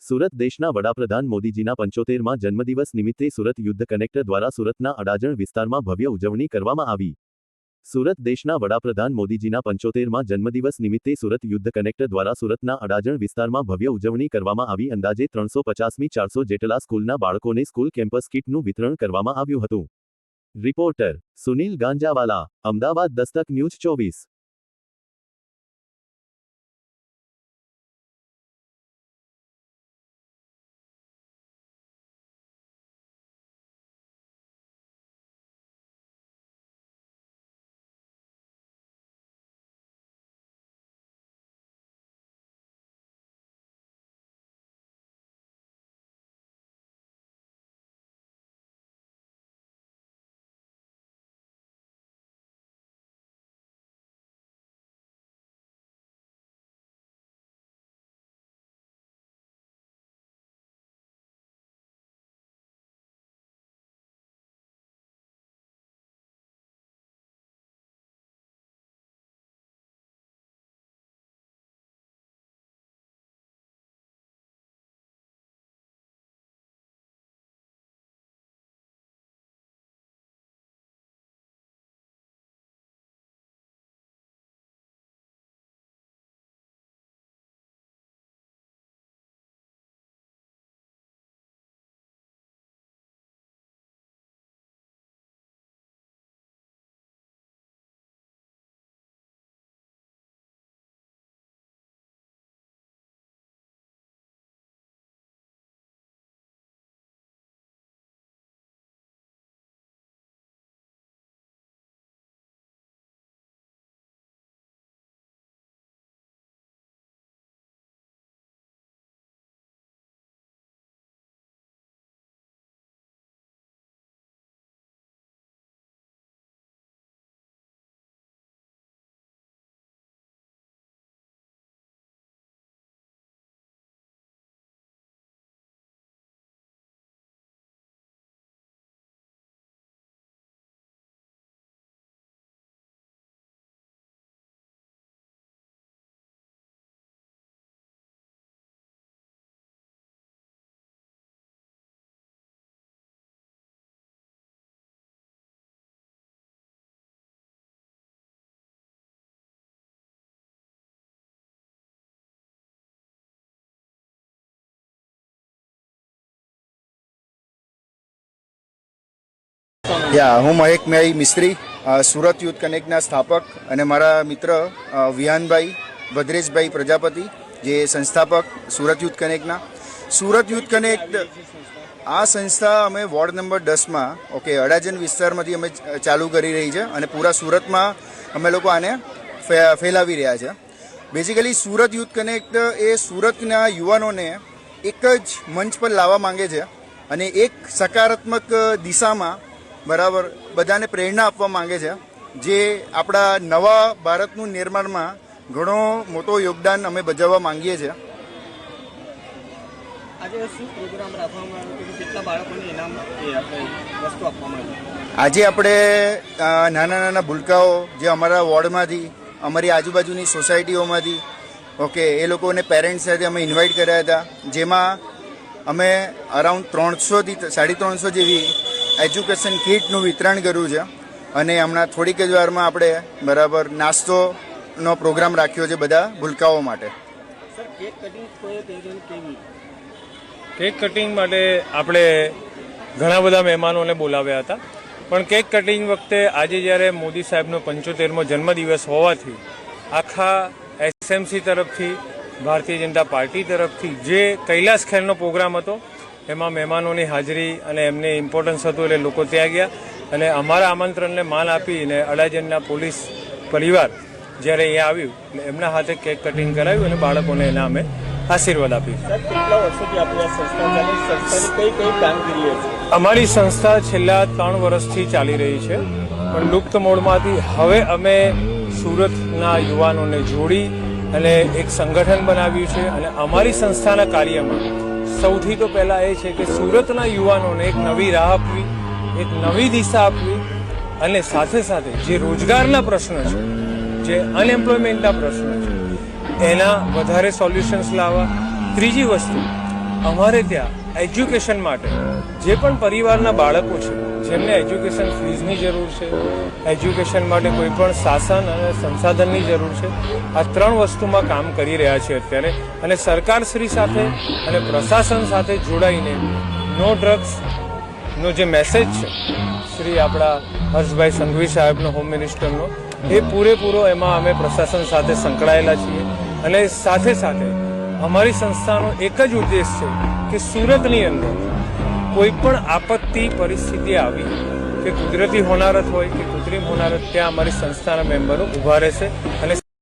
સુરત દેશના વડાપ્રધાન મોદીજીના 75મા જન્મદિવસ નિમિત્તે સુરત યુદ્ધ કનેક્ટર દ્વારા સુરતના અડાજણ વિસ્તારમાં ભવ્ય ઉજવણી કરવામાં આવી। સુરત દેશના વડાપ્રધાન મોદીજીના 75મા જન્મદિવસ નિમિત્તે સુરત યુદ્ધ કનેક્ટર દ્વારા સુરતના અડાજણ વિસ્તારમાં ભવ્ય ઉજવણી કરવામાં આવી। અંદાજે 350મી 400 જેટલા સ્કૂલના બાળકોને સ્કૂલ કેમ્પસ કિટનું વિતરણ કરવામાં આવ્યું હતું। Reporter Sunil Ganjawala, Ahmedabad Dastak news 24। હું મહેક મેઈ મિસ્ત્રી, સુરત યુથ કનેક્ટના સ્થાપક અને મારા મિત્ર વિહાનભાઈ ભદ્રેશભાઈ પ્રજાપતિ, જે સંસ્થાપક સુરત યુથ કનેક્ટના। સુરત યુથ કનેક્ટ આ સંસ્થા અમે વોર્ડ નંબર 10માં અડાજણ વિસ્તારમાંથી અમે ચાલુ કરી રહી છે અને પૂરા સુરતમાં અમે લોકો આને ફેલાવી રહ્યા છે। બેઝિકલી સુરત યુથ કનેક્ટ એ સુરતના યુવાનોને એક જ મંચ પર લાવવા માંગે છે અને એક સકારાત્મક દિશામાં બરાબર બધાને પ્રેરણા આપવા માંગે છે, જે આપણા નવા ભારતનું નિર્માણમાં ઘણો મોટો યોગદાન અમે ભજવવા માંગીએ છીએ। આજે આપણે નાના નાના ભૂલકાઓ જે અમારા વોર્ડમાંથી, અમારી આજુબાજુની સોસાયટીઓમાંથી એ લોકોને પેરેન્ટ્સ સાથે અમે ઇન્વાઇટ કર્યા હતા, જેમાં અમે અરાઉન્ડ 300થી 350 જેવી એજ્યુકેશન કિટનું વિતરણ કર્યું છે અને હમણાં થોડીક જ વારમાં આપણે બરાબર નાસ્તોનો પ્રોગ્રામ રાખ્યો છે બધા ભૂલકાઓ માટે। કેક કટિંગ માટે આપણે ઘણા બધા મહેમાનોને બોલાવ્યા હતા, પણ કેક કટિંગ વખતે આજે જ્યારે મોદી સાહેબનો 75મો જન્મદિવસ હોવાથી આખા એસએમસી તરફથી, ભારતીય જનતા પાર્ટી તરફથી જે કૈલાસ ખેલનો પ્રોગ્રામ હતો એમાં મહેમાનોની હાજરી અને એમને ઇમ્પોર્ટન્સ હતું એટલે લોકો ત્યાં ગયા અને અમારા આમંત્રણને માન આપીને અડાજણના પોલીસ પરિવાર જ્યારે અહીંયા આવ્યું એટલે એમના હાથે કેક કટિંગ કરાવ્યું અને બાળકોને એના અમે આશીર્વાદ આપ્યું। અમારી સંસ્થા છેલ્લા 3 વર્ષથી ચાલી રહી છે, પણ લુપ્ત મોડમાંથી હવે અમે સુરતના યુવાનોને જોડી અને એક સંગઠન બનાવ્યું છે અને અમારી સંસ્થાના કાર્યમાં સૌથી તો પહેલાં એ છે કે સુરતના યુવાનોને એક નવી રાહ આપવી, એક નવી દિશા આપવી અને સાથે સાથે જે રોજગારના પ્રશ્ન છે, જે અનએમ્પ્લોયમેન્ટના પ્રશ્ન છે, એના વધારે સોલ્યુશન્સ લાવવા। ત્રીજી વસ્તુ અમારે ત્યાં એજ્યુકેશન માટે જે પણ પરિવારના બાળકો છે જેમને એજ્યુકેશન ફીઝની જરૂર છે, એજ્યુકેશન માટે કોઈ પણ શાસન અને સંસાધનની જરૂર છે, આ 3 વસ્તુમાં કામ કરી રહ્યા છે અત્યારે. અને સરકારશ્રી સાથે અને પ્રશાસન સાથે જોડાઈને નો ડ્રગ્સનો જે મેસેજ છે શ્રી આપણા હર્ષભાઈ સંઘવી સાહેબનો, હોમ મિનિસ્ટરનો, એ પૂરેપૂરો એમાં અમે પ્રશાસન સાથે સંકળાયેલા છીએ. અને સાથે સાથે અમારી સંસ્થાનો એક જ ઉદ્દેશ છે કે સુરતની અંદર કોઈ પણ આપત્તિ પરિસ્થિતિ આવી કે કુદરતી હોનારત હોય કે કૃત્રિમ હોનારત, ત્યાં અમારી સંસ્થાના મેમ્બરો ઊભા રહેશે અને